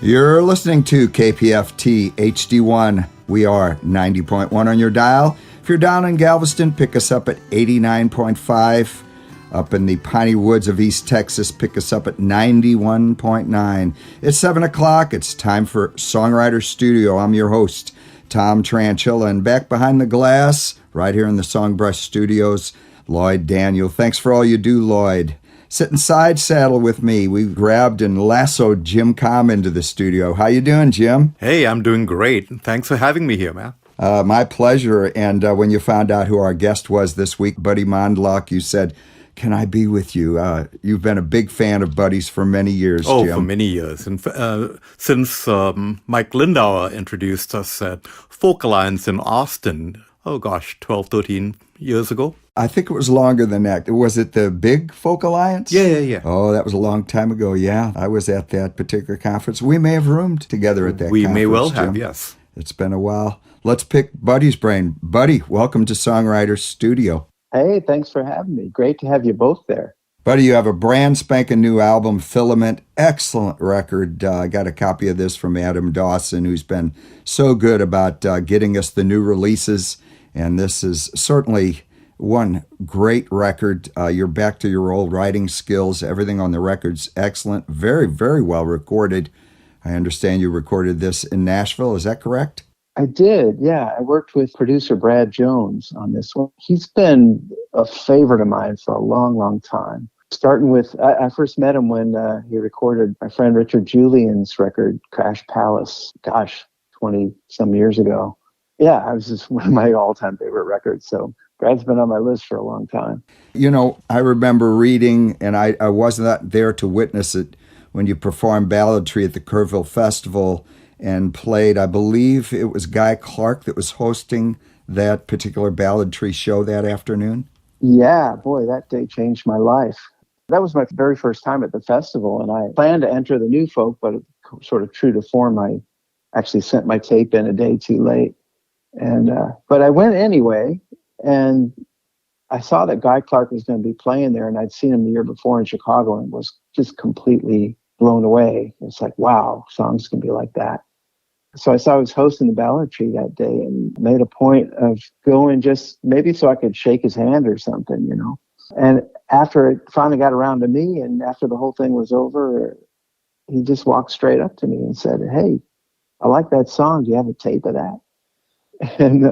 You're listening to KPFT HD1. We are 90.1 on your dial. If you're down in Galveston, pick us up at 89.5. Up in the piney woods of East Texas, pick us up at 91.9. It's 7 o'clock. It's time for Songwriter Studio. I'm your host, Tom Tranchilla, and back behind the glass, right here in the Songwriter Studios, Lloyd Daniel. Thanks for all you do, Lloyd. Sitting side saddle with me, we grabbed and lassoed Jim Kam into the studio. How you doing, Jim? Hey, I'm doing great. Thanks for having me here, man. My pleasure. And when you found out who our guest was this week, Buddy Mondlock, you said, "Can I be with you?" You've been a big fan of Buddy's for many years, Jim. For many years. And since Mike Lindauer introduced us at Folk Alliance in Austin, 12, 13 years ago. I think it was longer than that. Was it the big Folk Alliance? Yeah. Oh, that was a long time ago, yeah. I was at that particular conference. We may have roomed together at that conference, We may well Jim. have, yes. It's been a while. Let's pick Buddy's brain. Buddy, welcome to Songwriter Studio. Hey, thanks for having me. Great to have you both there. Buddy, you have a brand spanking new album, Filament. Excellent record. I got a copy of this from Adam Dawson, who's been so good about getting us the new releases. And this is certainly one great record. You're back to your old writing skills. Everything on the record's excellent. Very, very well recorded. I understand you recorded this in Nashville. Is that correct? I did, yeah. I worked with producer Brad Jones on this one. He's been a favorite of mine for a long, long time. Starting with, I first met him when he recorded my friend Richard Julian's record, Crash Palace, 20-some years ago. Yeah, it was just one of my all-time favorite records. So Brad's been on my list for a long time. You know, I remember reading, and I wasn't there to witness it, when you performed Balladry at the Kerrville Festival and played, I believe it was Guy Clark that was hosting that particular Balladry show that afternoon. Yeah, boy, that day changed my life. That was my very first time at the festival, and I planned to enter the new folk, but sort of true to form, I actually sent my tape in a day too late. And but I went anyway, and I saw that Guy Clark was going to be playing there, and I'd seen him the year before in Chicago and was just completely blown away. It's like, wow, songs can be like that. So I saw he was hosting the Balladry that day and made a point of going just maybe so I could shake his hand or something, you know. And after it finally got around to me and after the whole thing was over, he just walked straight up to me and said, "Hey, I like that song. Do you have a tape of that?" And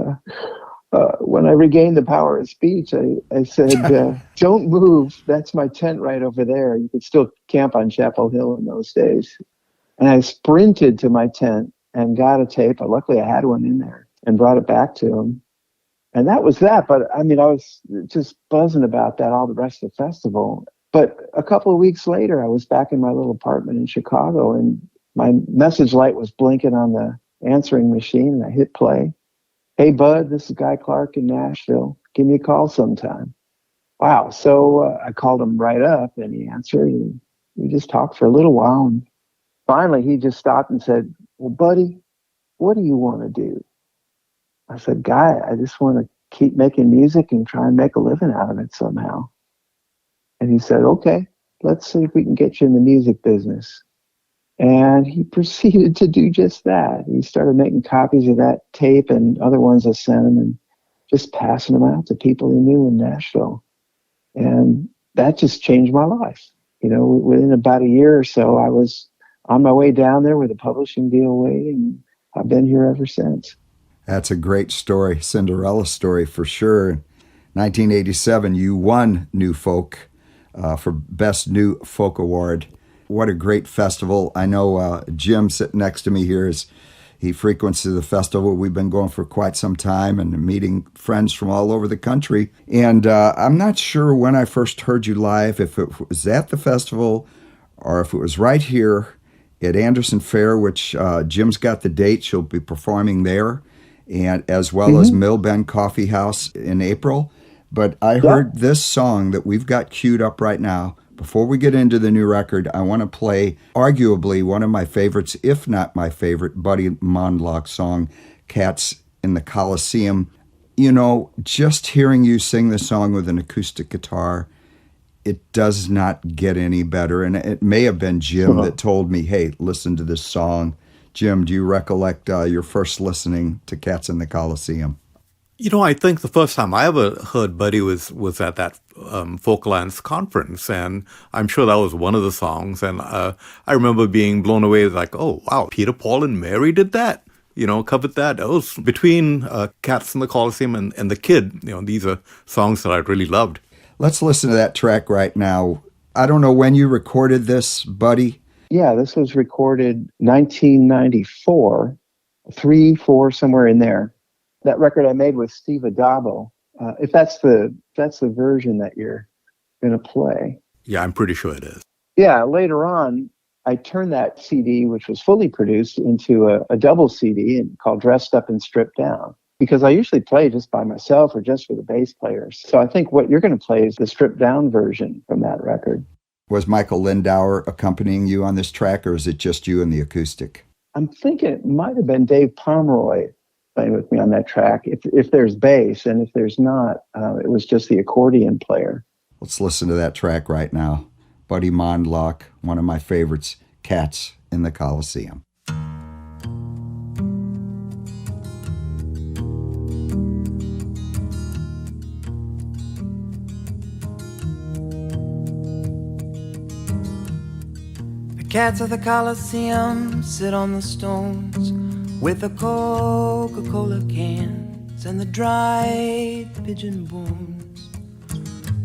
when I regained the power of speech, I said, "Don't move. That's my tent right over there." You could still camp on Chapel Hill in those days. And I sprinted to my tent and got a tape. Luckily, I had one in there and brought it back to him. And that was that. But I mean, I was just buzzing about that all the rest of the festival. But a couple of weeks later, I was back in my little apartment in Chicago, and my message light was blinking on the answering machine, and I hit play. "Hey, Bud, this is Guy Clark in Nashville. Give me a call sometime." Wow. So I called him right up, and he answered, and we just talked for a little while. And finally, he just stopped and said, "Well, Buddy, what do you want to do?" I said, "Guy, I just want to keep making music and try and make a living out of it somehow." And he said, "Okay, let's see if we can get you in the music business." And he proceeded to do just that. He started making copies of that tape and other ones I sent him and just passing them out to people he knew in Nashville. And that just changed my life. You know, within about a year or so, I was on my way down there with a publishing deal waiting. I've been here ever since. That's a great story, Cinderella story for sure. In 1987, you won New Folk for Best New Folk Award. What a great festival. I know Jim sitting next to me here, he frequents the festival. We've been going for quite some time and meeting friends from all over the country. And I'm not sure when I first heard you live, if it was at the festival or if it was right here at Anderson Fair, which Jim's got the date. She'll be performing there, and as well as Mill Bend Coffee House in April. But I heard this song that we've got queued up right now. Before we get into the new record, I want to play arguably one of my favorites, if not my favorite, Buddy Mondlock song, Cats in the Coliseum. You know, just hearing you sing the song with an acoustic guitar, it does not get any better. And it may have been Jim that told me, hey, listen to this song. Jim, do you recollect your first listening to Cats in the Coliseum? I think the first time I ever heard Buddy was at that Folk Alliance conference, and I'm sure that was one of the songs. And I remember being blown away, like, oh, wow, Peter, Paul, and Mary did that, covered that. It was between Cats in the Coliseum and The Kid. These are songs that I really loved. Let's listen to that track right now. I don't know when you recorded this, Buddy. Yeah, this was recorded 1994, 3, 4, somewhere in there. That record I made with Steve Adabo. If that's the version that you're going to play. Yeah, I'm pretty sure it is. Yeah, later on, I turned that CD, which was fully produced, into a double CD called Dressed Up and Stripped Down. Because I usually play just by myself or just for the bass players. So I think what you're going to play is the stripped down version from that record. Was Michael Lindauer accompanying you on this track, or is it just you and the acoustic? I'm thinking it might have been Dave Pomeroy playing with me on that track, if there's bass, and if there's not, it was just the accordion player. Let's listen to that track right now. Buddy Mondlock, one of my favorites, Cats in the Coliseum. The cats of the Coliseum sit on the stones with the Coca-Cola cans and the dried pigeon bones,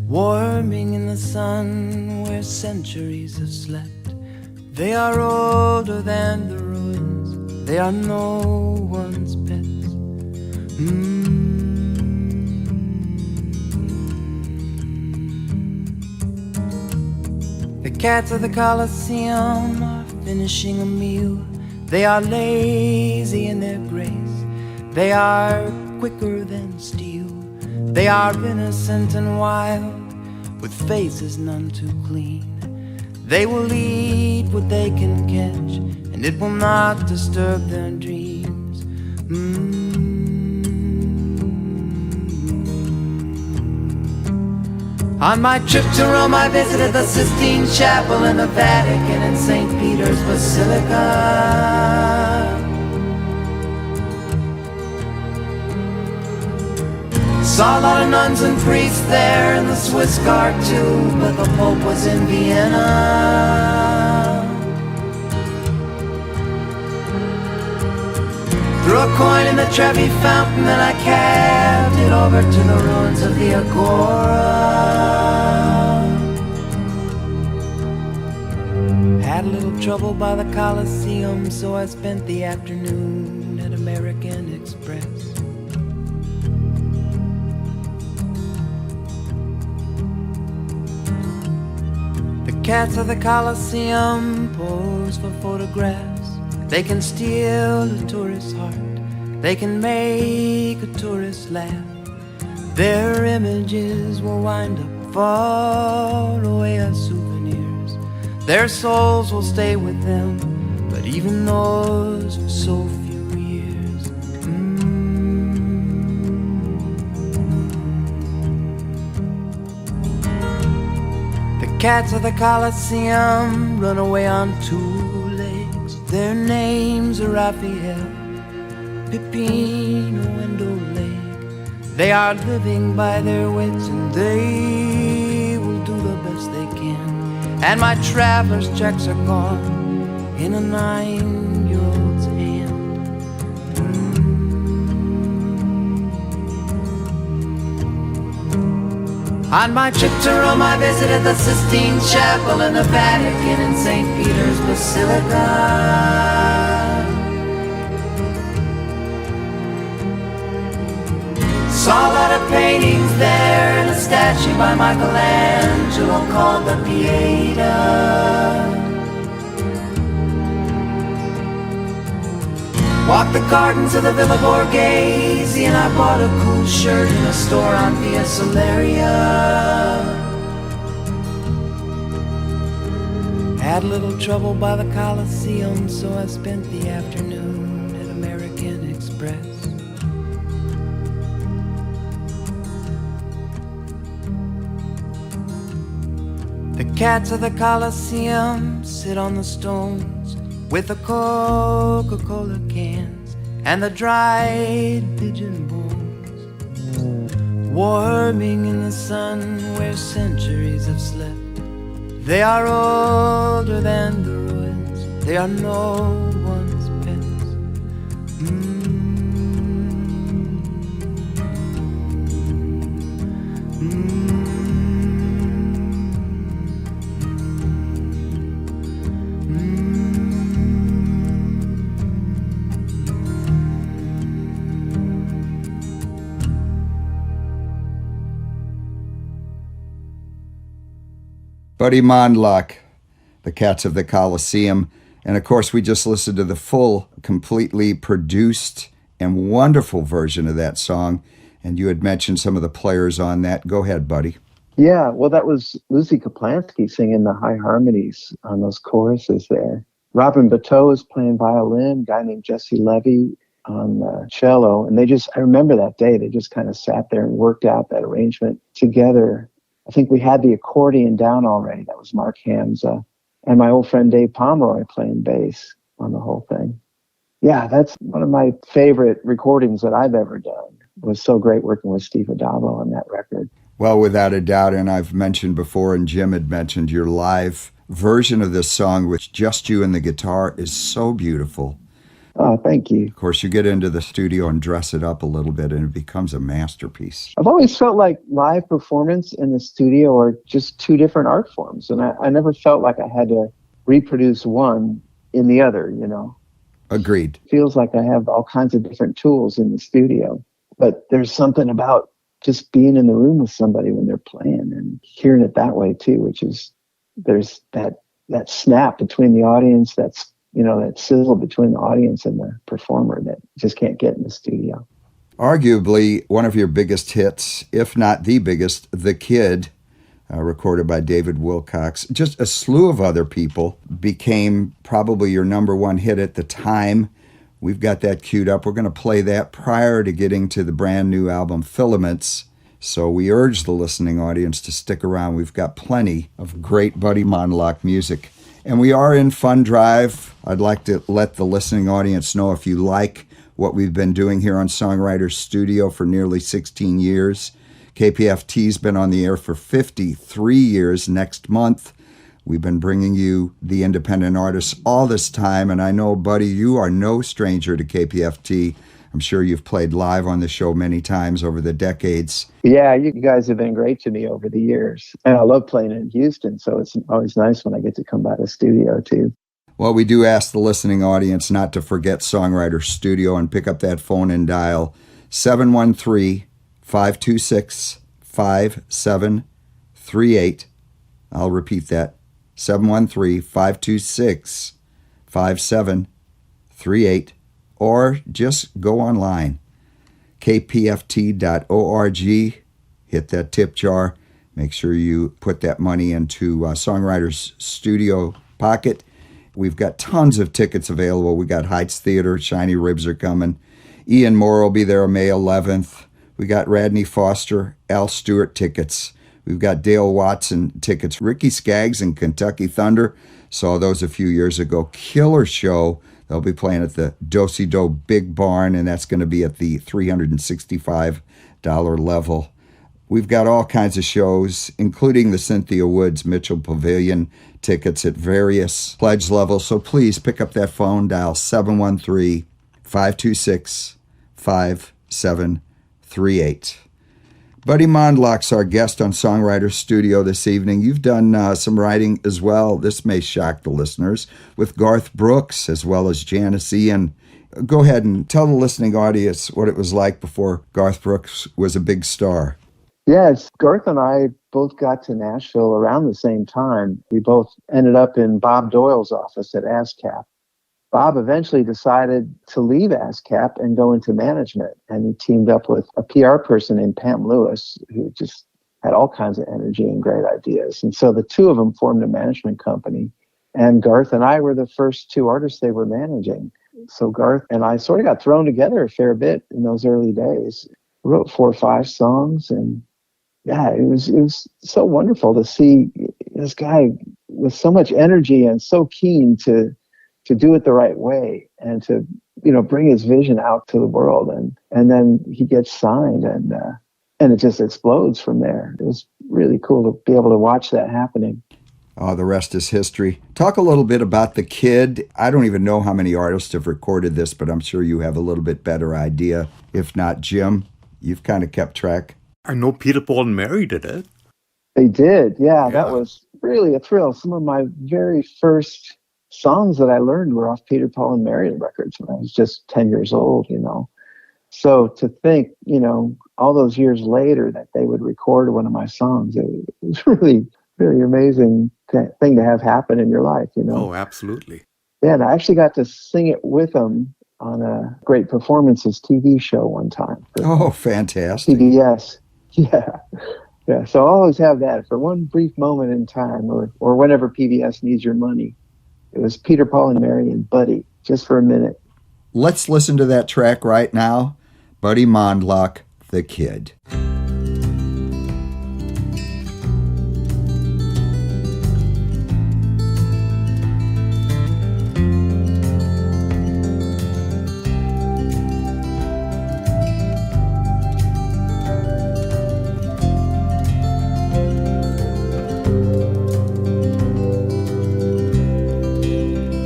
warming in the sun where centuries have slept. They are older than the ruins, they are no one's pets. The cats of the Coliseum are finishing a meal. They are lazy in their grace, they are quicker than steel. They are innocent and wild, with faces none too clean. They will eat what they can catch, and it will not disturb their dreams. On my trip to Rome, I visited the Sistine Chapel and the Vatican and St. Peter's Basilica. Saw a lot of nuns and priests there, and the Swiss Guard too, but the Pope was in Vienna. Threw a coin in the Trevi fountain, and I carried it over to the ruins of the Agora. Had a little trouble by the Coliseum, so I spent the afternoon at American Express. The cats of the Coliseum pose for photographs. They can steal a tourist's heart, they can make a tourist laugh. Their images will wind up far away as souvenirs. Their souls will stay with them, but even those for so few years. The cats of the Coliseum run away on two legs. Their names are Raphael, Peppino, and Oleg. They are living by their wits, and they will do the best they can. And my traveler's checks are gone in a 9-year-old's hand. On my trip to Rome, I visited the Sistine Chapel and the Vatican and St. Peter's Basilica. Saw a lot of paintings there and a statue by Michelangelo called the Pieta. Walked the gardens of the Villa Borghese, and I bought a cool shirt in a store on Via Soleria. Had a little trouble by the Coliseum, so I spent the afternoon at American Express. cats of the Colosseum sit on the stones with the Coca-Cola cans and the dried pigeon bones, warming in the sun where centuries have slept. They are older than the ruins, they are no one's pets. Buddy Mondlock, The Cats of the Coliseum. And of course, we just listened to the full, completely produced and wonderful version of that song. And you had mentioned some of the players on that. Go ahead, Buddy. Yeah, well, that was Lucy Kaplansky singing the high harmonies on those choruses there. Robin Bateau was playing violin, a guy named Jesse Levy on cello. And I remember that day, they just kind of sat there and worked out that arrangement together. I think we had the accordion down already. That was Mark Hamza. And my old friend Dave Pomeroy playing bass on the whole thing. Yeah, that's one of my favorite recordings that I've ever done. It was so great working with Steve Adabo on that record. Well, without a doubt, and I've mentioned before, and Jim had mentioned, your live version of this song with just you and the guitar is so beautiful. Oh, thank you. Of course, you get into the studio and dress it up a little bit, and it becomes a masterpiece. I've always felt like live performance in the studio are just two different art forms, and I never felt like I had to reproduce one in the other, you know. Agreed. It feels like I have all kinds of different tools in the studio, but there's something about just being in the room with somebody when they're playing and hearing it that way too, which is there's that snap between the audience, that's, you know, that sizzle between the audience and the performer that just can't get in the studio. Arguably one of your biggest hits, if not the biggest, The Kid, recorded by David Wilcox. Just a slew of other people, became probably your number one hit at the time. We've got that queued up. We're going to play that prior to getting to the brand new album Filaments. So we urge the listening audience to stick around. We've got plenty of great Buddy Mondlock music. And we are in Fund Drive. I'd like to let the listening audience know, if you like what we've been doing here on Songwriter Studio for nearly 16 years. KPFT's been on the air for 53 years next month. We've been bringing you the independent artists all this time, and I know, Buddy, you are no stranger to KPFT. I'm sure you've played live on the show many times over the decades. Yeah, you guys have been great to me over the years. And I love playing in Houston, so it's always nice when I get to come by the studio, too. Well, we do ask the listening audience not to forget Songwriter Studio and pick up that phone and dial 713-526-5738. I'll repeat that, 713-526-5738. Or just go online, kpft.org, hit that tip jar. Make sure you put that money into Songwriter's Studio pocket. We've got tons of tickets available. We got Heights Theater, Shiny Ribs are coming. Ian Moore will be there on May 11th. We got Radney Foster, Al Stewart tickets. We've got Dale Watson tickets. Ricky Skaggs and Kentucky Thunder. Saw those a few years ago. Killer show. They'll be playing at the Do-Si-Do Big Barn, and that's going to be at the $365 level. We've got all kinds of shows, including the Cynthia Woods Mitchell Pavilion tickets at various pledge levels. So please pick up that phone, dial 713-526-5738. Buddy Mondlock's our guest on Songwriter Studio this evening. You've done some writing as well. This may shock the listeners, with Garth Brooks as well as Janice Ian. Go ahead and tell the listening audience what it was like before Garth Brooks was a big star. Yes, Garth and I both got to Nashville around the same time. We both ended up in Bob Doyle's office at ASCAP. Bob eventually decided to leave ASCAP and go into management, and he teamed up with a PR person named Pam Lewis, who just had all kinds of energy and great ideas. And so the two of them formed a management company, and Garth and I were the first two artists they were managing. So Garth and I sort of got thrown together a fair bit in those early days. We wrote 4 or 5 songs, and yeah, it was so wonderful to see this guy with so much energy and so keen to do it the right way and to, bring his vision out to the world. And then he gets signed and it just explodes from there. It was really cool to be able to watch that happening. Oh, the rest is history. Talk a little bit about The Kid. I don't even know how many artists have recorded this, but I'm sure you have a little bit better idea. If not, Jim, you've kind of kept track. I know Peter, Paul, and Mary did it. They did, yeah. That was really a thrill. Some of my very first songs that I learned were off Peter, Paul, and Mary records when I was just 10 years old, So to think, all those years later that they would record one of my songs, it was really, really amazing thing to have happen in your life, Oh, absolutely. Yeah, and I actually got to sing it with them on a Great Performances TV show one time. Oh, fantastic. PBS. Yeah. Yeah. So I'll always have that for one brief moment in time or whenever PBS needs your money. It was Peter, Paul, and Mary and Buddy, just for a minute. Let's listen to that track right now. Buddy Mondlock, The Kid.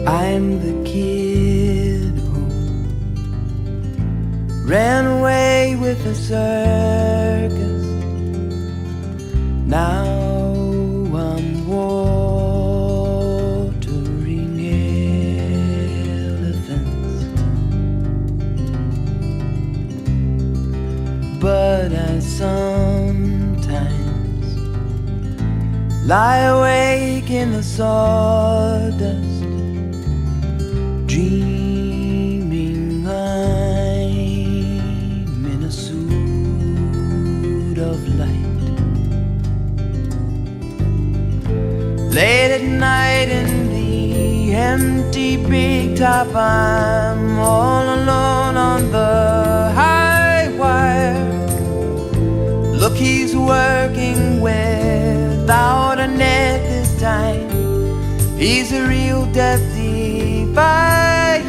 I'm the kid who ran away with the circus. Now I'm watering elephants, but I sometimes lie awake in the sawdust, dreaming I'm in a suit of light. Late at night in the empty big top, I'm all alone on the high wire. Look, he's working without a net this time. He's a real death defier.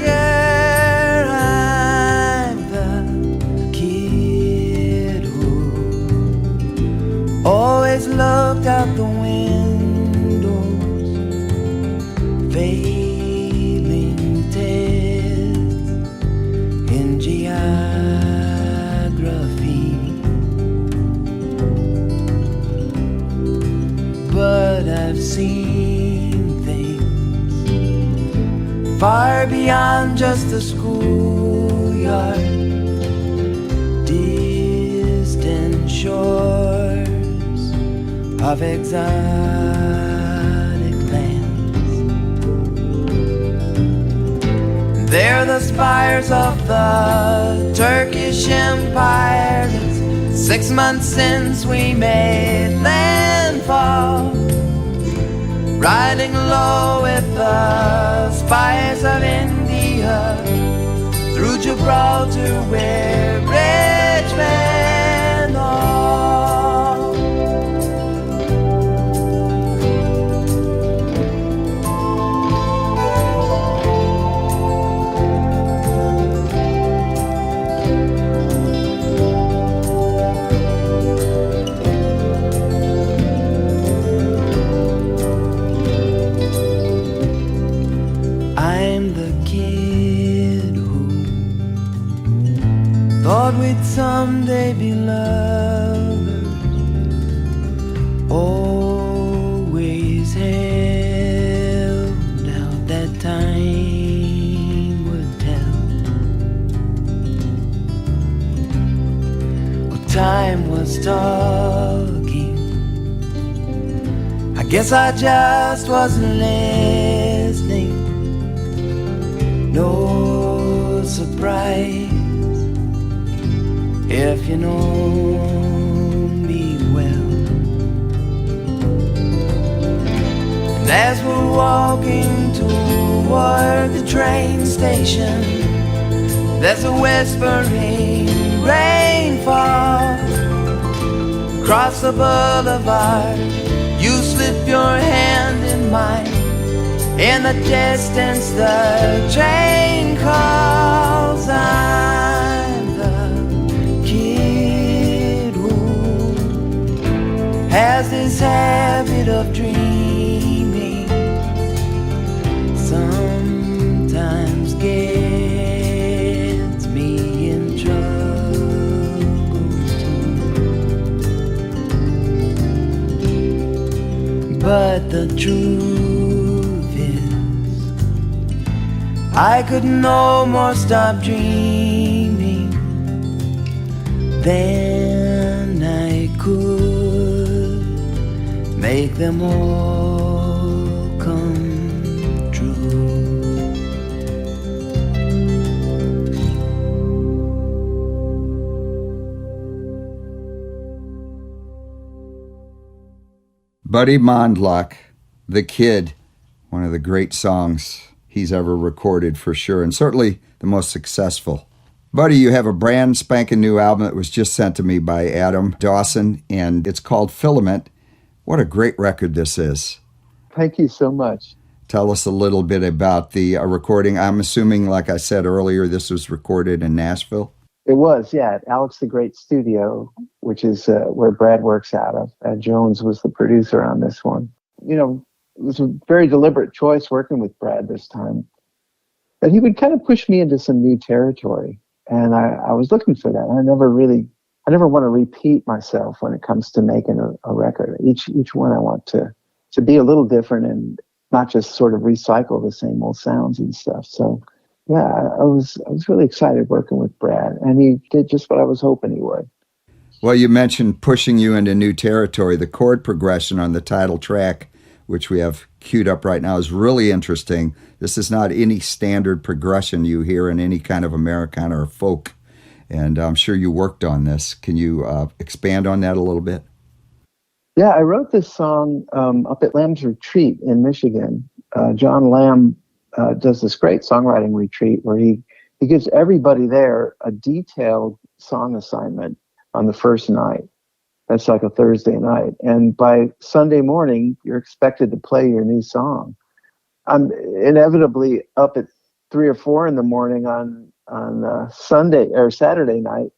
I'm the kid who always looked out the windows, failing tests in geography. But I've seen things far beyond just the schoolyard, distant shores of exotic lands. They're the spires of the Turkish Empire. It's 6 months since we made landfall, riding low with the spice of India, through Gibraltar where rich men all. I'm the kid who thought we'd someday be lovers, always held out that time would tell. Well, time was talking, I guess I just wasn't listening. No surprise if you know me well. And as we're walking toward the train station, there's a whispering rainfall, Across the boulevard, you slip your hand in mine. In the distance, the train calls. I'm the kid who has this habit of dreaming. Sometimes gets me in trouble too. But the truth, I could no more stop dreaming than I could make them all come true. Buddy Mondlock, The Kid, one of the great songs he's ever recorded for sure, and certainly the most successful. Buddy, you have a brand spanking new album that was just sent to me by Adam Dawson, and it's called Filament. What a great record this is. Thank you so much. Tell us a little bit about the recording. I'm assuming, like I said earlier, this was recorded in Nashville? It was, yeah, at Alex the Great Studio, which is where Brad works out of. Jones was the producer on this one. You know, it was a very deliberate choice working with Brad this time. But he would kind of push me into some new territory. And I was looking for that. I never want to repeat myself when it comes to making a record. Each one I want to be a little different and not just sort of recycle the same old sounds and stuff. So yeah, I was really excited working with Brad, and he did just what I was hoping he would. Well, you mentioned pushing you into new territory. The chord progression on the title track, which we have queued up right now, is really interesting. This is not any standard progression you hear in any kind of Americana or folk, and I'm sure you worked on this. Can you expand on that a little bit? Yeah, I wrote this song up at Lamb's Retreat in Michigan. John Lamb does this great songwriting retreat where he gives everybody there a detailed song assignment on the first night. That's like a Thursday night. And by Sunday morning, you're expected to play your new song. I'm inevitably up at 3 or 4 in the morning on Sunday or Saturday night,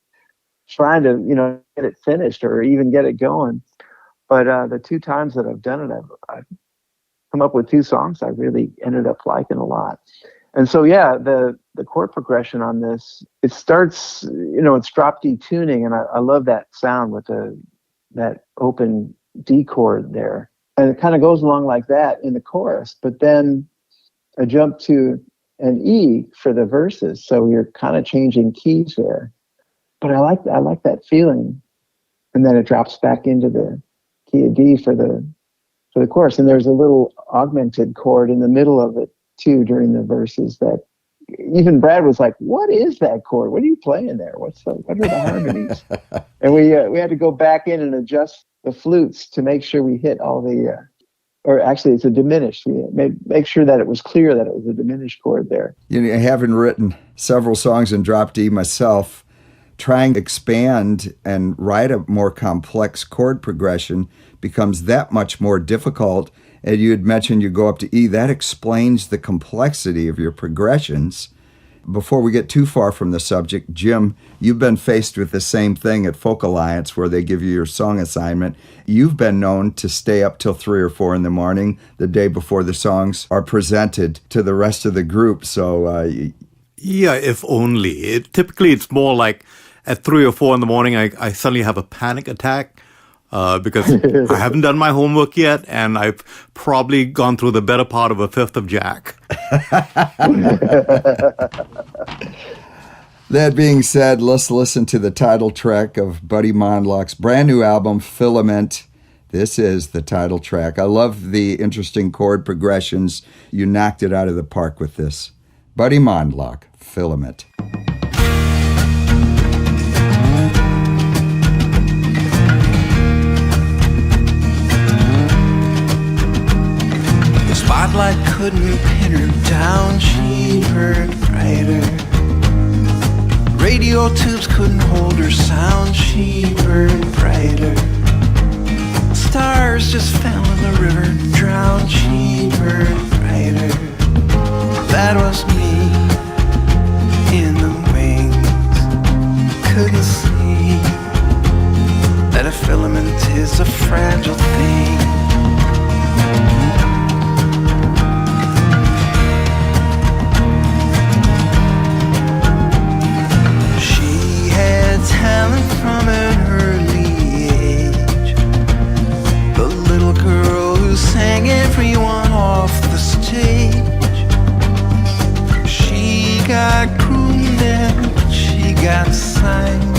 trying to, get it finished or even get it going. But the 2 times that I've done it, I've come up with 2 songs I really ended up liking a lot. And so, yeah, the chord progression on this, it starts, it's drop D tuning, and I love that sound with that open D chord there. And it kind of goes along like that in the chorus, but then I jump to an E for the verses, so you're kind of changing keys there. But I like that feeling. And then it drops back into the key of D for the chorus. And there's a little augmented chord in the middle of it too during the verses that even Brad was like, "What is that chord? What are you playing there? What are the harmonies?" And we had to go back in and adjust the flutes to make sure we hit all the, or actually it's a diminished. We make sure that it was clear that it was a diminished chord there. Having written several songs in drop D myself, trying to expand and write a more complex chord progression becomes that much more difficult. And you had mentioned you go up to E. That explains the complexity of your progressions. Before we get too far from the subject, Jim, you've been faced with the same thing at Folk Alliance where they give you your song assignment. You've been known to stay up till 3 or 4 in the morning the day before the songs are presented to the rest of the group. So, yeah, if only. Typically, it's more like at 3 or 4 in the morning, I suddenly have a panic attack. Because I haven't done my homework yet, and I've probably gone through the better part of a fifth of Jack. That being said, let's listen to the title track of Buddy Mondlock's brand new album, Filament. This is the title track. I love the interesting chord progressions. You knocked it out of the park with this. Buddy Mondlock, Filament. Spotlight couldn't pin her down, she burned brighter. Radio tubes couldn't hold her sound, she burned brighter. Stars just fell in the river, drowned, she burned brighter. That was me in the wings. Couldn't see that a filament is a fragile thing. She had talent from an early age, the little girl who sang everyone off the stage. She got groomed and she got signed.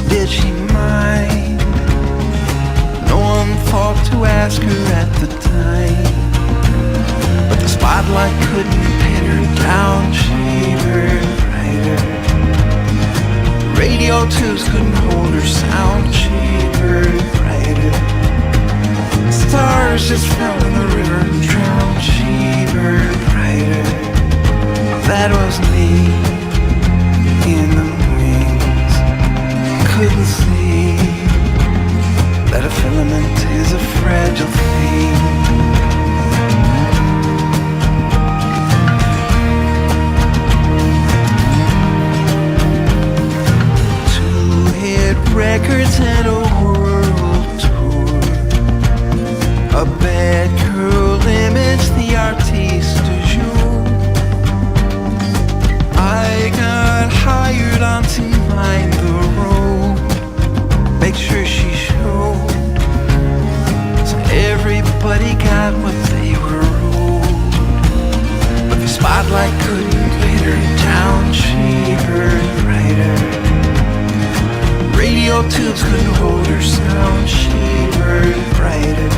Did she mind? No one thought to ask her at the time, but the spotlight couldn't pin her down. She burned brighter. Radio tubes couldn't hold her sound. She burned brighter. Stars just fell in the river and drowned. She burned brighter. That was me in the wings. Couldn't see that a filament is a fragile thing. Two hit records and a world tour. A bad girl image, the artiste du jour. I got hired on to mind the road, make sure she showed, so everybody got what they were owed. But the spotlight couldn't pin her down. She burned brighter. Radio tubes couldn't hold her sound. She burned brighter.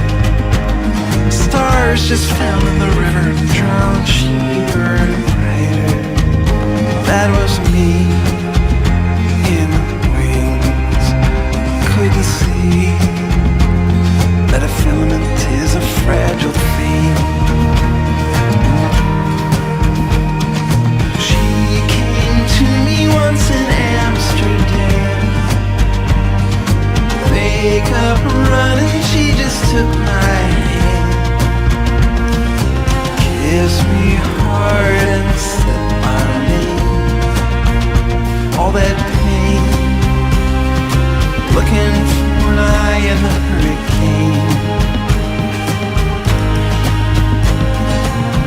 Stars just fell in the river and drowned. She burned brighter. That was me in the wings. Couldn't see that a filament is a fragile thing. She came to me once in Amsterdam. Makeup running, she just took my hand, kissed me hard and said my name. All that pain, looking for an eye in the hurricane.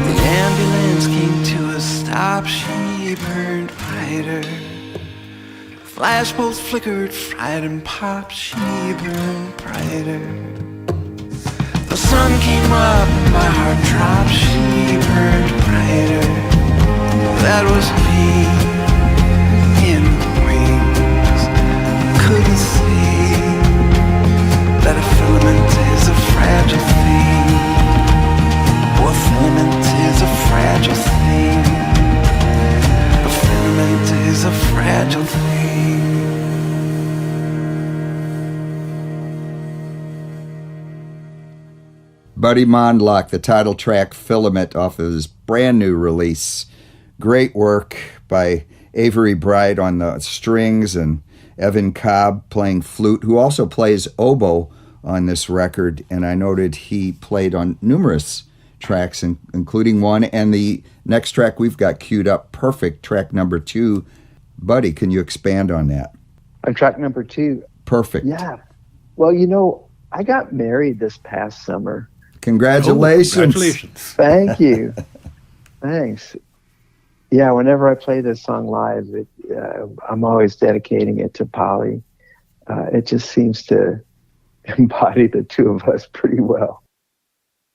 The ambulance came to a stop. She burned brighter. Flashbulbs flickered, fried and popped. She burned brighter. The sun came up and my heart dropped. She burned brighter. That was me in the wings. Couldn't see that a filament is a fragile thing. Oh, a filament is a fragile thing. A filament is a fragile thing. Buddy Mondlock, the title track Filament off of his brand new release. Great work by Avery Bright on the strings and Evan Cobb playing flute, who also plays oboe on this record. And I noted he played on numerous tracks, including one. And the next track we've got queued up, Perfect, track number 2. Buddy, can you expand on that? On track number 2. Perfect. Yeah. Well, you know, I got married this past summer. Congratulations. Congratulations. Thank you. Thanks. Yeah, whenever I play this song live, I'm always dedicating it to Polly. It just seems to embody the two of us pretty well.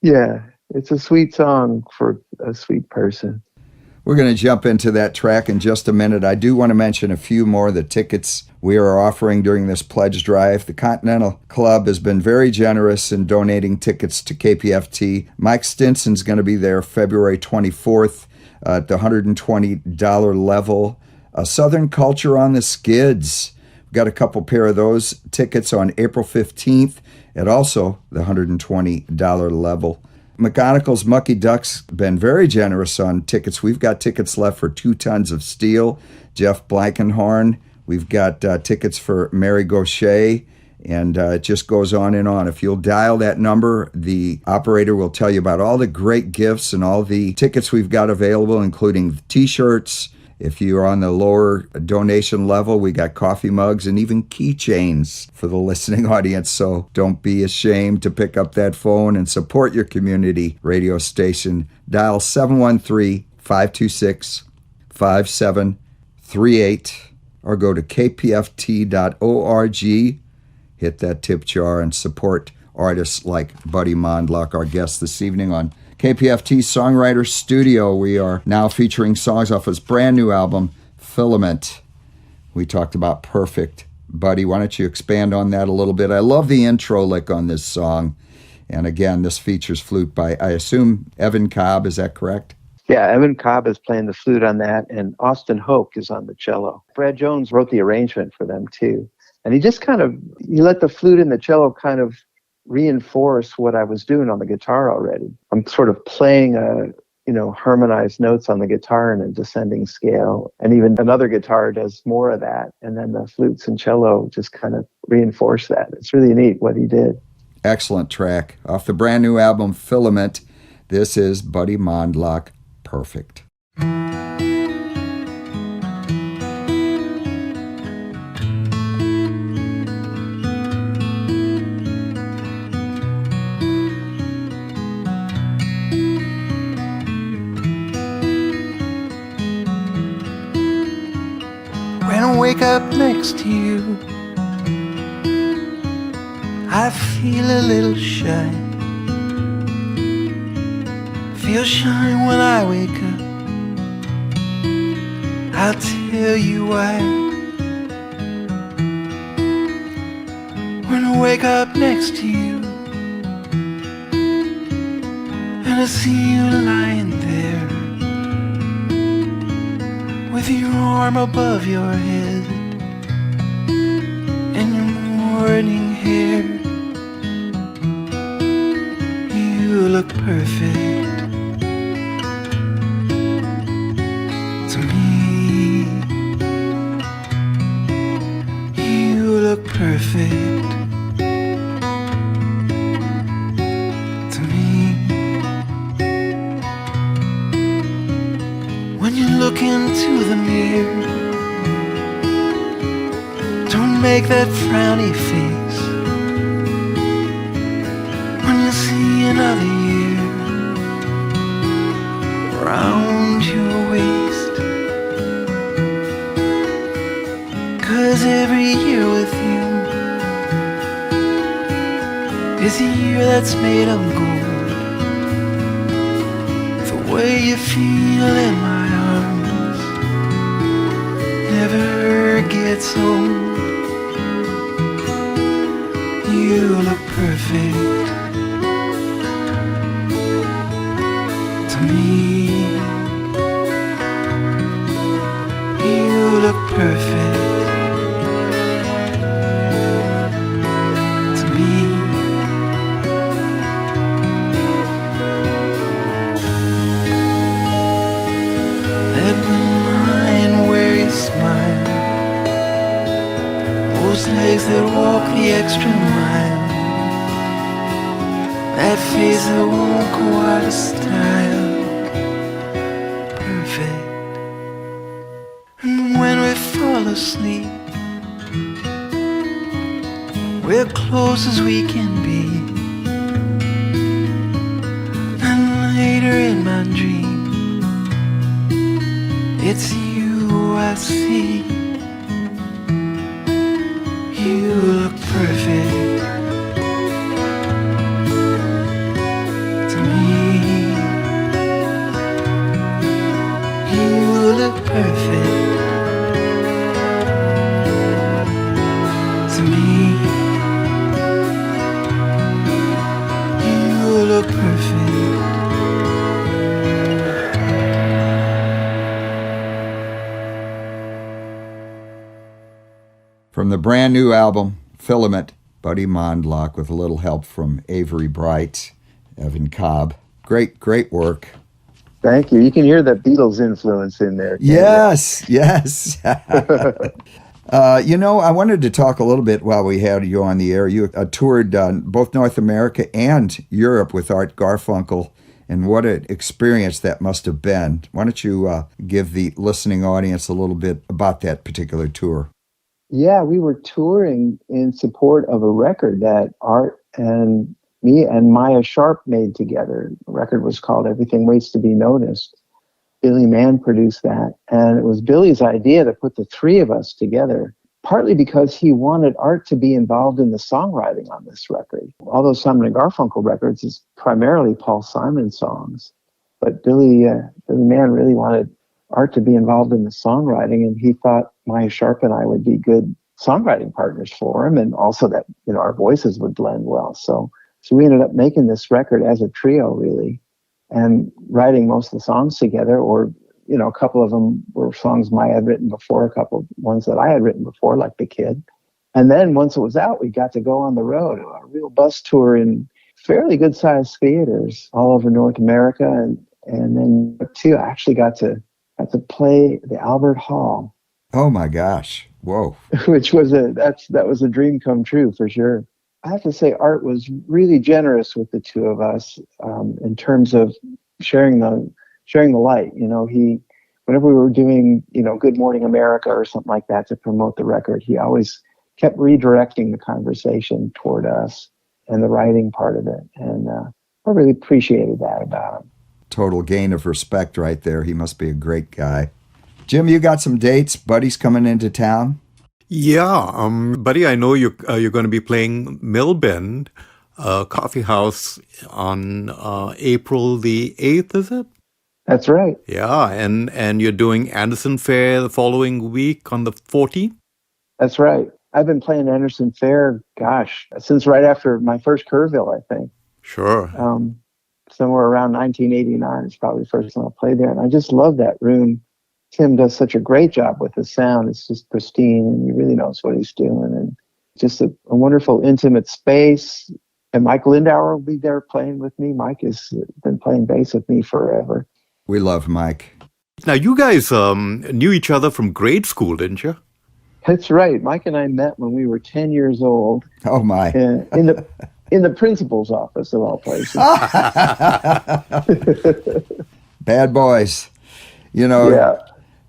Yeah, it's a sweet song for a sweet person. We're going to jump into that track in just a minute. I do want to mention a few more of the tickets we are offering during this pledge drive. The Continental Club has been very generous in donating tickets to KPFT. Mike Stinson's going to be there February 24th at the $120 level. Southern Culture on the Skids. We've got a couple pair of those tickets on April 15th at also the $120 level. McGonagall's Mucky Ducks been very generous on tickets. We've got tickets left for 2 Tons of Steel, Jeff Blankenhorn. We've got tickets for Mary Gaucher And it just goes on and on. If you'll dial that number, the operator will tell you about all the great gifts and all the tickets we've got available, including T-shirts. If you're on the lower donation level, we got coffee mugs and even keychains for the listening audience. So don't be ashamed to pick up that phone and support your community radio station. Dial 713-526-5738 or go to kpft.org. Hit that tip jar and support artists like Buddy Mondlock, our guest this evening on KPFT Songwriter Studio. We are now featuring songs off his brand new album, Filament. We talked about Perfect. Buddy, why don't you expand on that a little bit? I love the intro lick on this song. And again, this features flute by, I assume, Evan Cobb. Is that correct? Yeah, Evan Cobb is playing the flute on that, and Austin Hoke is on the cello. Brad Jones wrote the arrangement for them, too. And he let the flute and the cello kind of reinforce what I was doing on the guitar already. I'm sort of playing harmonized notes on the guitar in a descending scale. And even another guitar does more of that. And then the flutes and cello just kind of reinforce that. It's really neat what he did. Excellent track. Off the brand new album, Filament, this is Buddy Mondlock, Perfect. When I wake up next to you, I feel a little shy. Feel shy when I wake up. I'll tell you why. When I wake up next to you and I see you lying there with your arm above your head and your morning hair, you look perfect to me. You look perfect to me. When you look into the mirror, don't make that frowny face. When you see another year around your waist, 'cause every year with you is a year that's made of gold. The way you feel in my arms never gets old. You look perfect to me. You look perfect to me. That blue line where you smile, those legs that walk the extra mile, that face that won't go out of style, perfect. And when we fall asleep, we're close as we can be. And later in my dream, it's you I see. You look perfect to me. You look perfect to me. You look perfect. From the brand new album, Filament, Buddy Mondlock, with a little help from Avery Bright, Evan Cobb. Great, great work. Thank you. You can hear the Beatles influence in there. Yes, yes. I wanted to talk a little bit while we had you on the air. You toured both North America and Europe with Art Garfunkel, and what an experience that must have been. Why don't you give the listening audience a little bit about that particular tour? Yeah, we were touring in support of a record that Art and me and Maya Sharp made together. The record was called Everything Waits to Be Noticed. Billy Mann produced that, and it was Billy's idea to put the three of us together, partly because he wanted Art to be involved in the songwriting on this record. Although Simon and Garfunkel records is primarily Paul Simon songs, but Billy Mann really wanted Art to be involved in the songwriting, and he thought Maya Sharp and I would be good songwriting partners for him, and also that our voices would blend well. So we ended up making this record as a trio, really, and writing most of the songs together, or, a couple of them were songs Maya had written before, a couple of ones that I had written before, like The Kid. And then once it was out, we got to go on the road, a real bus tour in fairly good-sized theaters all over North America. And then, too, I actually got to play the Albert Hall. Oh, my gosh. Whoa. Which was that was a dream come true, for sure. I have to say, Art was really generous with the two of us in terms of sharing the light. Whenever we were doing, Good Morning America or something like that to promote the record, he always kept redirecting the conversation toward us and the writing part of it. And I really appreciated that about him. Total gain of respect right there. He must be a great guy. Jim, you got some dates? Buddy's coming into town? Yeah, Buddy, I know you're going to be playing Millbend Coffee House on April the 8th, is it? That's right. Yeah, and you're doing Anderson Fair the following week on the 14th? That's right. I've been playing Anderson Fair, since right after my first Kerrville, I think. Sure. Somewhere around 1989 is probably the first time I played there, and I just love that room. Tim does such a great job with the sound. It's just pristine, and he really knows what he's doing. And just a wonderful, intimate space. And Mike Lindauer will be there playing with me. Mike has been playing bass with me forever. We love Mike. Now, you guys knew each other from grade school, didn't you? That's right. Mike and I met when we were 10 years old. Oh, my. In the principal's office, of all places. Bad boys. Yeah.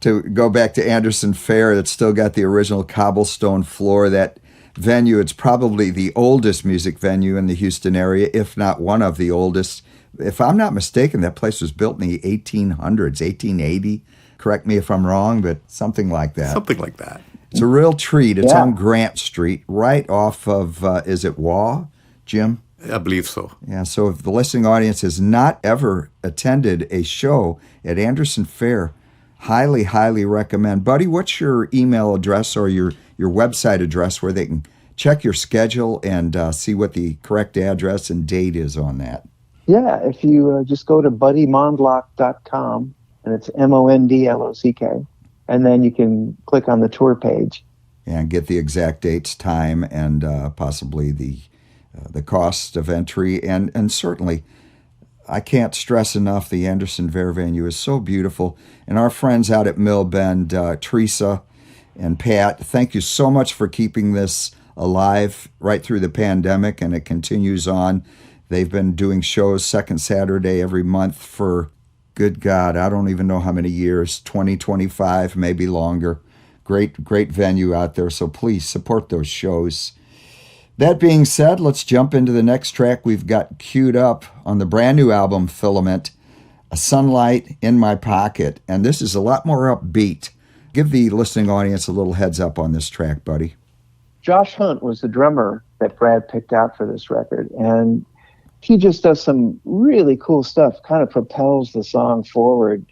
To go back to Anderson Fair, it's still got the original cobblestone floor. That venue, it's probably the oldest music venue in the Houston area, if not one of the oldest. If I'm not mistaken, that place was built in the 1800s, 1880. Correct me if I'm wrong, but something like that. Something like that. It's a real treat. It's on Grant Street, right off of, is it Waugh, Jim? I believe so. Yeah, so if the listening audience has not ever attended a show at Anderson Fair, highly, highly recommend. Buddy, what's your email address or your website address where they can check your schedule and see what the correct address and date is on that? Yeah, if you just go to buddymondlock.com, and it's Mondlock, and then you can click on the tour page. And get the exact dates, time, and possibly the cost of entry. And certainly, I can't stress enough, the Anderson Fair venue is so beautiful. And our friends out at Millbend, Teresa and Pat, thank you so much for keeping this alive right through the pandemic, and it continues on. They've been doing shows second Saturday every month for, good God, I don't even know how many years, 20, 25, maybe longer. Great venue out there, so please support those shows. That being said, let's jump into the next track we've got queued up on the brand new album, Filament, A Sunlight in My Pocket. And this is a lot more upbeat. Give the listening audience a little heads up on this track, Buddy. Josh Hunt was the drummer that Brad picked out for this record. And he just does some really cool stuff, kind of propels the song forward.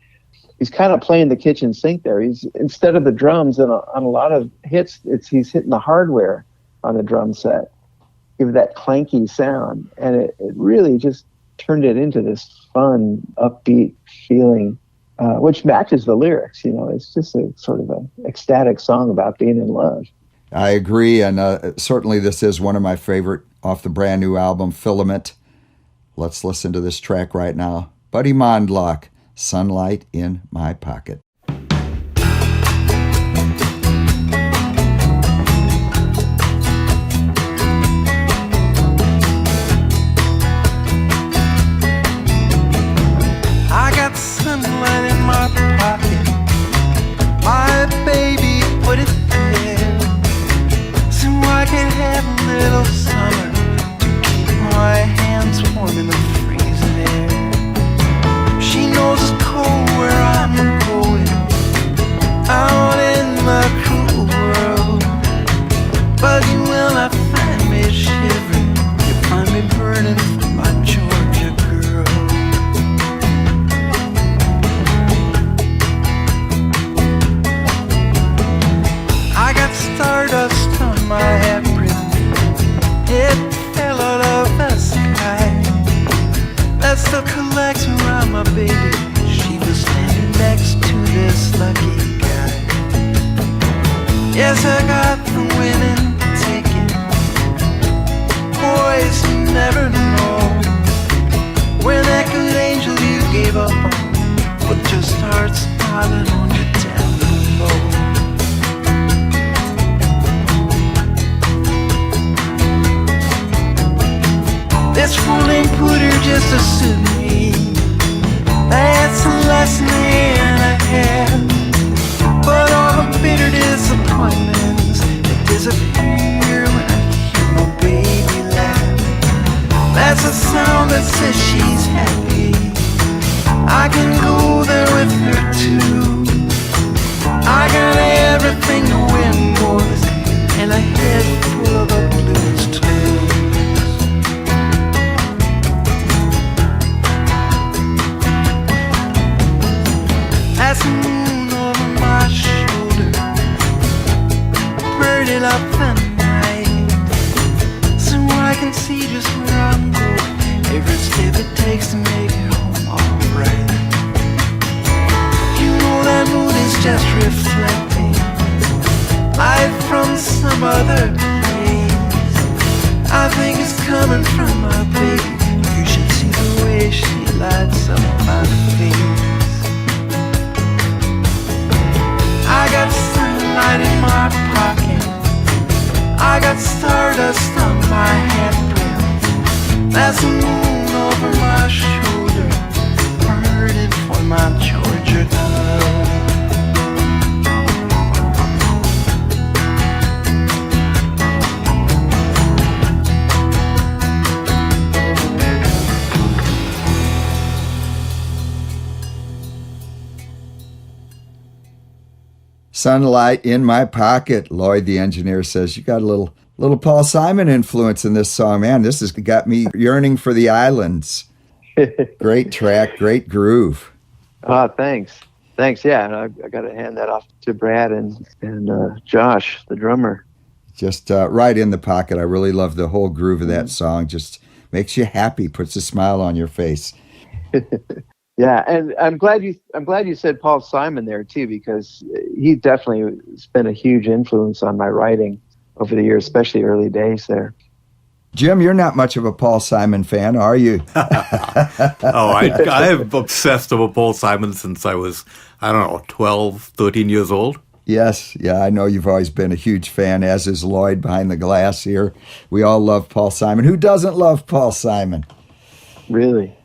He's kind of playing the kitchen sink there. He's, instead of the drums on a lot of hits, he's hitting the hardware on the drum set, give that clanky sound, and it really just turned it into this fun, upbeat feeling, which matches the lyrics. It's just a sort of an ecstatic song about being in love. I agree, and certainly this is one of my favorite off the brand new album, Filament. Let's listen to this track right now. Buddy Mondlock, Sunlight in My Pocket. my baby, she was standing next to this lucky guy. Yes, I got the winning ticket. Boys never know when that good angel you gave up on would just start smiling on you down low. This fool ain't put her just to suit me. That's a lesson in a half. But all the bitter disappointments that disappear when I hear my baby laugh. That's a sound that says she's happy. I can go there with her too. I got everything to win, boys, and a head full of the blues too. That's the moon over my shoulder, pretty up the night, so I can see just where I'm going, every step it takes to make it home alright. You know that mood is just reflecting life from some other place. I think it's coming from my baby. You should see the way she lights up my face. I got sunlight in my pocket, I got stardust on my handprint. That's the moon over my shoulder, burning for my Georgia girl. Sunlight in my pocket. Lloyd, the engineer, says you got a little Paul Simon influence in this song. Man, this has got me yearning for the islands. Great track, great groove. Oh, thanks. Yeah, and I got to hand that off to Brad and Josh, the drummer. Just right in the pocket. I really love the whole groove of that song. Just makes you happy, puts a smile on your face. Yeah, and I'm glad you said Paul Simon there too, because he definitely has been a huge influence on my writing over the years, especially early days there. Jim, you're not much of a Paul Simon fan, are you? I have obsessed over Paul Simon since I was, 12, 13 years old. Yes, yeah, I know you've always been a huge fan, as is Lloyd behind the glass here. We all love Paul Simon. Who doesn't love Paul Simon? Really?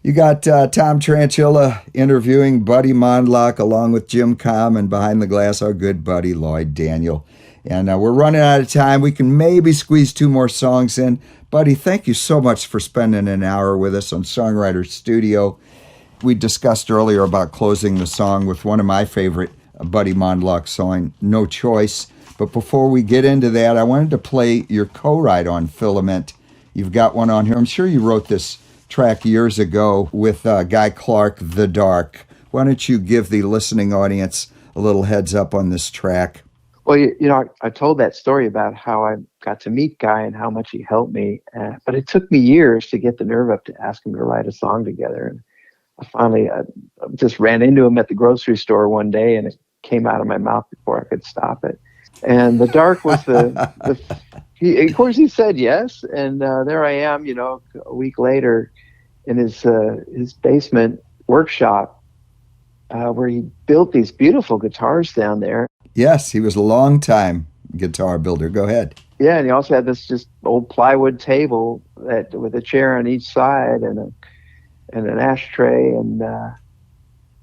You got Tom Tranchilla interviewing Buddy Mondlock along with Jim Kam, and behind the glass, our good buddy Lloyd Daniel. And we're running out of time. We can maybe squeeze 2 more songs in. Buddy, thank you so much for spending an hour with us on Songwriter Studio. We discussed earlier about closing the song with one of my favorite Buddy Mondlock song, No Choice. But before we get into that, I wanted to play your co-write on Filament. You've got one on here. I'm sure you wrote this track years ago with Guy Clark, The Dark. Why don't you give the listening audience a little heads up on this track? Well, I told that story about how I got to meet Guy and how much he helped me, but it took me years to get the nerve up to ask him to write a song together. And I finally just ran into him at the grocery store one day, and it came out of my mouth before I could stop it. And The Dark was of course he said yes, and there I am, a week later in his basement workshop where he built these beautiful guitars down there. Yes, he was a long-time guitar builder. Go ahead. Yeah, and he also had this just old plywood table with a chair on each side and an ashtray, and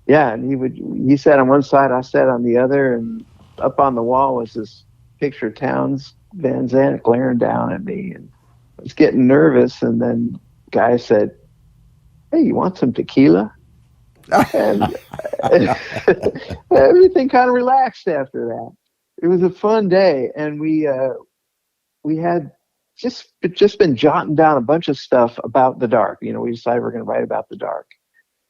and he sat on one side, I sat on the other, and up on the wall was this picture of Townes Van Zandt glaring down at me, and I was getting nervous, and then Guy said, "Hey, you want some tequila?" And everything kind of relaxed after that. It was a fun day, and we had just been jotting down a bunch of stuff about The Dark. We decided we're going to write about The Dark,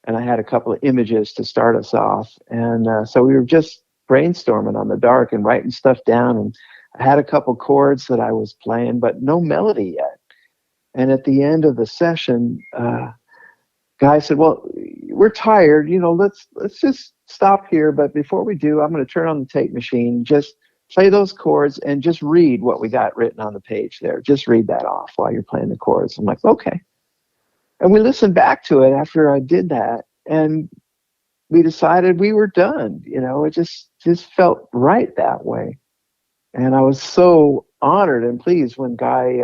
and I had a couple of images to start us off, and so we were just brainstorming on The Dark and writing stuff down, and I had a couple chords that I was playing, but no melody yet. And at the end of the session, guy said, well, we're tired, let's just stop here. But before we do, I'm going to turn on the tape machine, just play those chords and just read what we got written on the page there. Just read that off while you're playing the chords. I'm like, okay. And we listened back to it after I did that, and we decided we were done. It just felt right that way. And I was so honored and pleased when Guy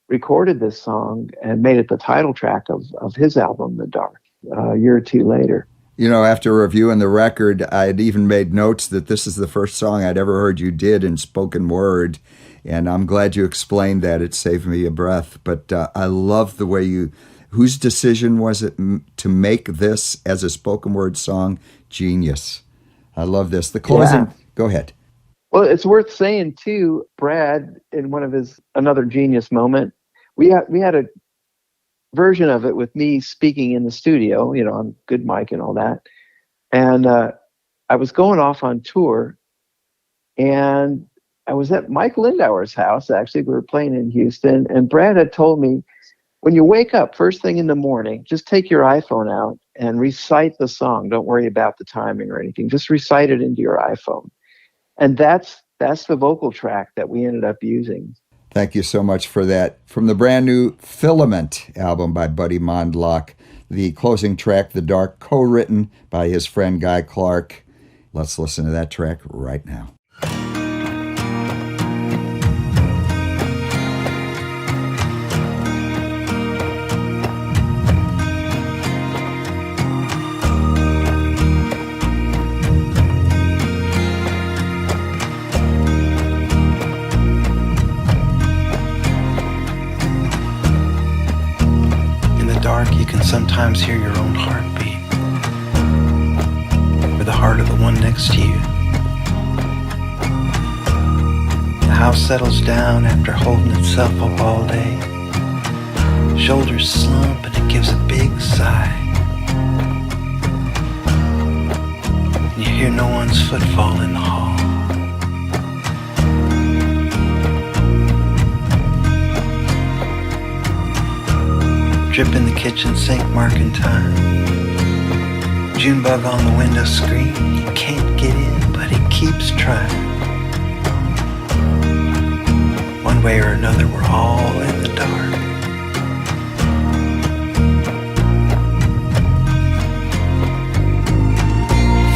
recorded this song and made it the title track of his album, The Dark, a year or two later. After reviewing the record, I had even made notes that this is the first song I'd ever heard you did in spoken word. And I'm glad you explained that. It saved me a breath. But I love the way whose decision was it to make this as a spoken word song? Genius. I love this. The closing, Yeah. Go ahead. Well, it's worth saying too, Brad, in one of his another genius moment, we had a version of it with me speaking in the studio, on good mic and all that. And I was going off on tour, and I was at Mike Lindauer's house. Actually, we were playing in Houston, and Brad had told me, when you wake up first thing in the morning, just take your iPhone out and recite the song. Don't worry about the timing or anything. Just recite it into your iPhone. And that's the vocal track that we ended up using. Thank you so much for that. From the brand new Filament album by Buddy Mondlock, the closing track, The Dark, co-written by his friend Guy Clark. Let's listen to that track right now. You can sometimes hear your own heartbeat, or the heart of the one next to you. The house settles down after holding itself up all day. Shoulders slump and it gives a big sigh. And you hear no one's footfall in the hall. Drip in the kitchen sink marking time. June bug on the window screen. He can't get in, but he keeps trying. One way or another, we're all in the dark.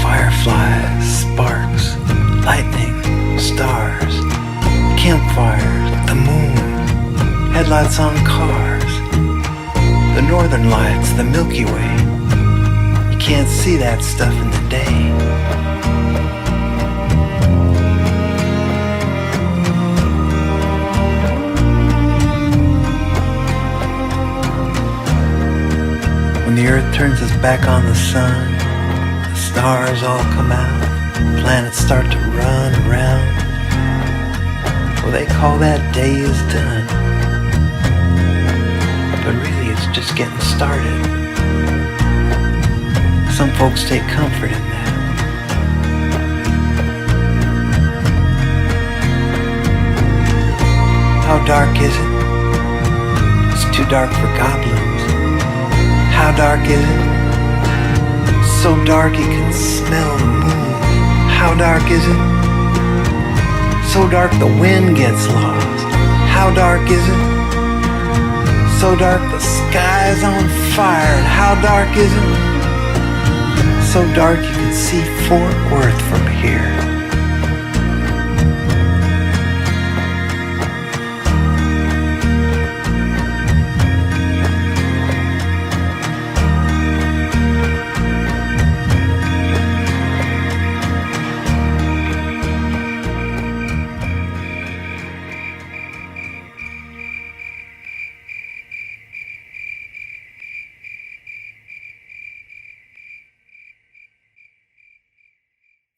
Fireflies, sparks, lightning, stars, campfires, the moon, headlights on cars. The northern lights, the Milky Way. You can't see that stuff in the day. When the earth turns its back on the sun, the stars all come out, planets start to run around. Well, they call that day is done. But really it's just getting started. Some folks take comfort in that. How dark is it? It's too dark for goblins. How dark is it? So dark you can smell the moon. How dark is it? So dark the wind gets lost. How dark is it? So dark the sky's on fire. And how dark is it? So dark you can see Fort Worth from here.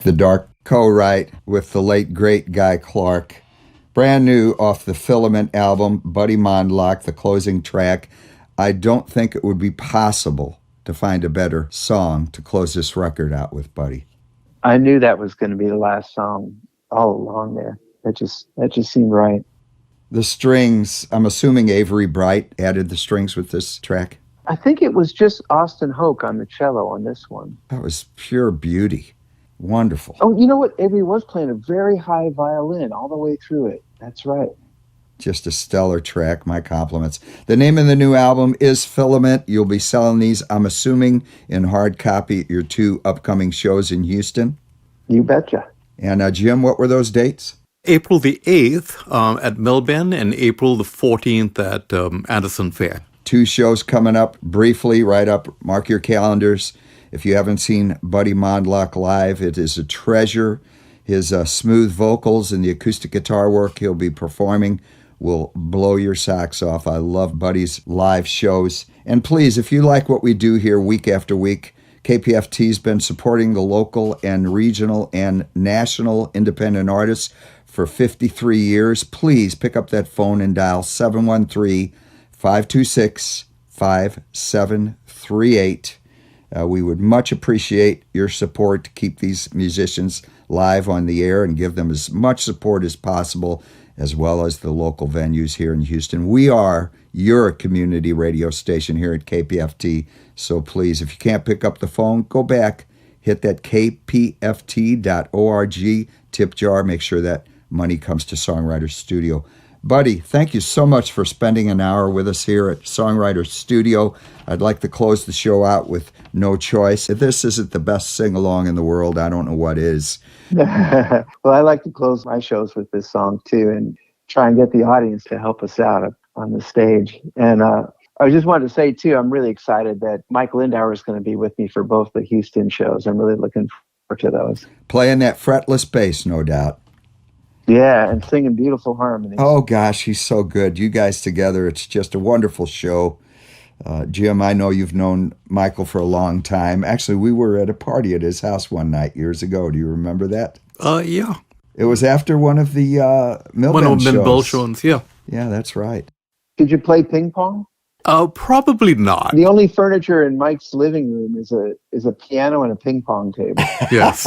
The Dark co-write with the late, great Guy Clark. Brand new off the Filament album, Buddy Mondlock, the closing track. I don't think it would be possible to find a better song to close this record out with, Buddy. I knew that was going to be the last song all along there. That just seemed right. The strings, I'm assuming Avery Bright added the strings with this track? I think it was just Austin Hoke on the cello on this one. That was pure beauty. Wonderful. Oh, you know what? Avery was playing a very high violin all the way through it. That's right. Just a stellar track. My compliments. The name of the new album is Filament. You'll be selling these, I'm assuming, in hard copy at your 2 upcoming shows in Houston. You betcha. And Jim, what were those dates? April the 8th at Melbourne and April the 14th at Anderson Fair. 2 shows coming up briefly, right up. Mark your calendars. If you haven't seen Buddy Mondlock live, it is a treasure. His smooth vocals and the acoustic guitar work he'll be performing will blow your socks off. I love Buddy's live shows. And please, if you like what we do here week after week, KPFT's been supporting the local and regional and national independent artists for 53 years. Please pick up that phone and dial 713-526-5738. We would much appreciate your support to keep these musicians live on the air and give them as much support as possible, as well as the local venues here in Houston. We are your community radio station here at KPFT, so please, if you can't pick up the phone, go back, hit that kpft.org tip jar, make sure that money comes to Songwriter Studio. Buddy, thank you so much for spending an hour with us here at Songwriter Studio. I'd like to close the show out with No Choice. If this isn't the best sing-along in the world, I don't know what is. Well, I like to close my shows with this song, too, and try and get the audience to help us out on the stage. And I just wanted to say, too, I'm really excited that Mike Lindauer is going to be with me for both the Houston shows. I'm really looking forward to those. Playing that fretless bass, no doubt. Yeah, and singing beautiful harmonies. Oh, gosh, he's so good. You guys together, it's just a wonderful show. Jim, I know you've known Michael for a long time. Actually, we were at a party at his house one night years ago. Do you remember that? Yeah. It was after one of the Millbend shows. Yeah. Yeah, that's right. Did you play ping pong? Probably not. The only furniture in Mike's living room is a piano and a ping pong table. Yes.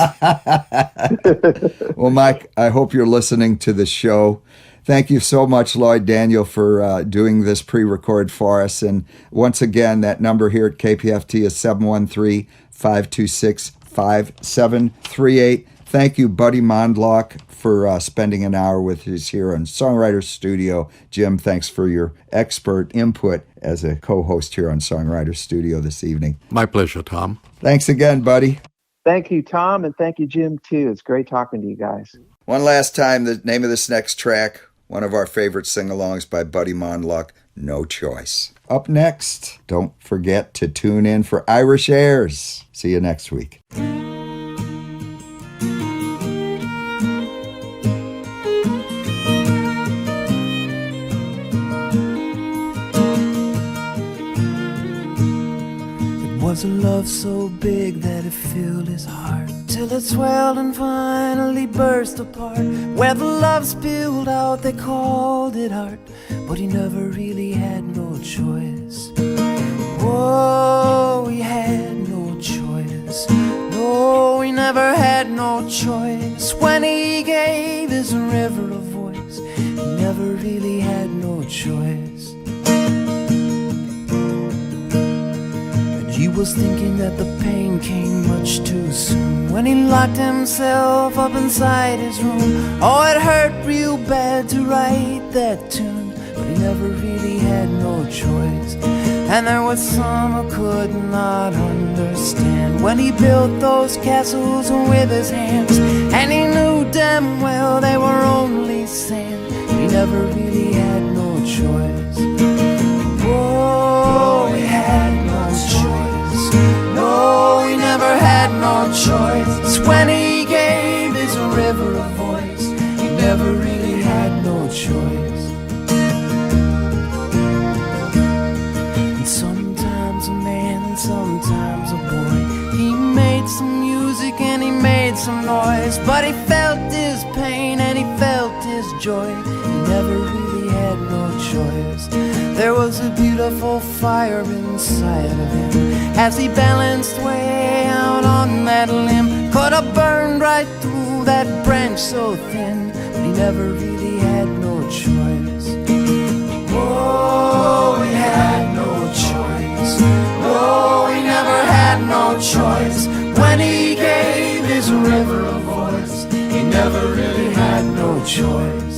Well, Mike, I hope you're listening to the show. Thank you so much, Lloyd Daniel, for doing this pre-record for us. And once again, that number here at KPFT is 713-526-5738. Thank you, Buddy Mondlock, for spending an hour with us here on Songwriter Studio. Jim, thanks for your expert input as a co-host here on Songwriter Studio this evening. My pleasure, Tom. Thanks again, Buddy. Thank you, Tom, and thank you, Jim, too. It's great talking to you guys. One last time, the name of this next track, one of our favorite sing-alongs by Buddy Mondlock, No Choice. Up next, don't forget to tune in for Irish Airs. See you next week. Was a love so big that it filled his heart, till it swelled and finally burst apart. Where the love spilled out, they called it art, but he never really had no choice. Whoa, he had no choice. No, he never had no choice. When he gave his river a voice, he never really had no choice. He was thinking that the pain came much too soon when he locked himself up inside his room. Oh, it hurt real bad to write that tune, but he never really had no choice. And there was some who could not understand when he built those castles with his hands, and he knew damn well they were only sand, but he never really had no choice. Whoa, he had no choice. No, he never had no choice. When he gave his river a voice, he never really had no choice. And sometimes a man, sometimes a boy, he made some music and he made some noise, but he felt his pain and he felt his joy. He never really had no choice. There was a beautiful fire inside of him as he balanced way out on that limb. Could have burned right through that branch so thin, but he never really had no choice. Oh, he had no choice. choice.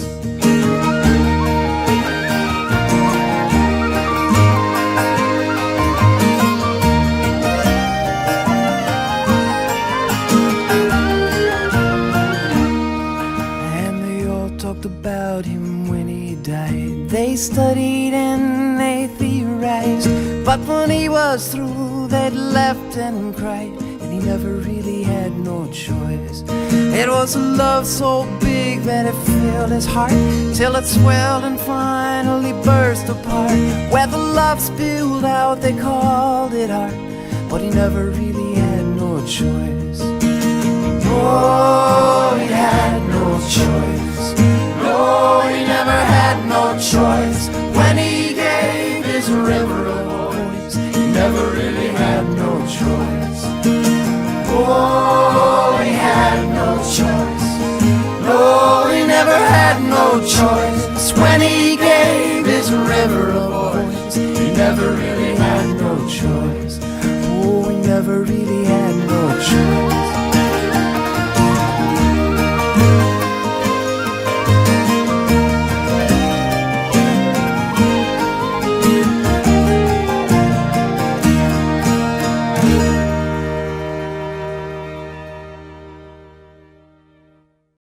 And they all talked about him when he died. They studied and they theorized, but when he was through, they'd left and cried. And he never really had no choice. It was a love so big that it filled his heart, till it swelled and finally burst apart. Where the love spilled out, they called it art, but he never really had no choice. Oh, he had no choice. No, he never had no choice. When he gave his river a voice, he never really had no choice. Oh, he had no choice. No, he never had no choice. When he gave his river a voice, he never really had no choice. Oh, he never really had